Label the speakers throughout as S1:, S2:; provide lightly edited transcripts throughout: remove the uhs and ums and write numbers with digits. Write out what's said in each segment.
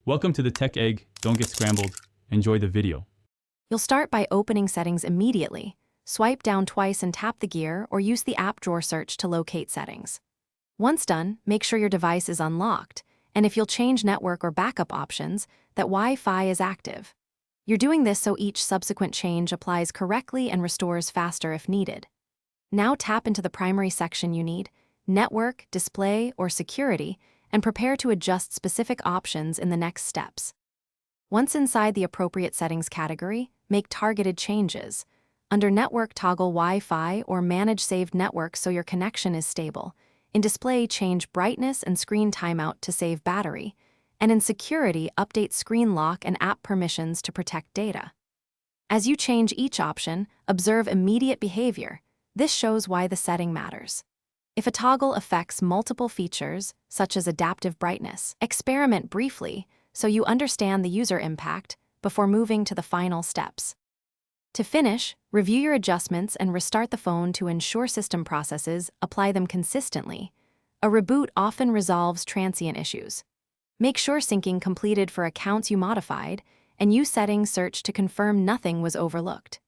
S1: Welcome to the Tech Egg. Don't get scrambled. Enjoy the video.
S2: You'll start by opening Settings immediately. Swipe down twice and tap the gear, or use the app drawer search to locate Settings. Once done, make sure your device is unlocked, and if you'll change network or backup options, that Wi-Fi is active. You're doing this so each subsequent change applies correctly and restores faster if needed. Now tap into the primary section you need, Network, Display, or Security, and prepare to adjust specific options in the next steps. Once inside the appropriate settings category, make targeted changes. Under Network, toggle Wi-Fi or manage saved network so your connection is stable. In Display, change brightness and screen timeout to save battery. And in Security, update screen lock and app permissions to protect data. As you change each option, observe immediate behavior. This shows why the setting matters. If a toggle affects multiple features, such as adaptive brightness, experiment briefly so you understand the user impact before moving to the final steps. To finish, review your adjustments and restart the phone to ensure system processes apply them consistently. A reboot often resolves transient issues. Make sure syncing completed for accounts you modified, and use Settings Search to confirm nothing was overlooked.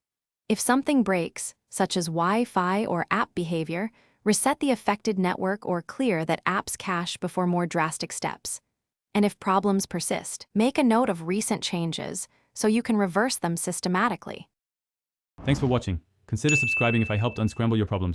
S2: If something breaks, such as Wi-Fi or app behavior, reset the affected network or clear that app's cache before more drastic steps. And if problems persist, make a note of recent changes so you can reverse them systematically.
S1: Thanks for watching. Consider subscribing if I helped unscramble your problems.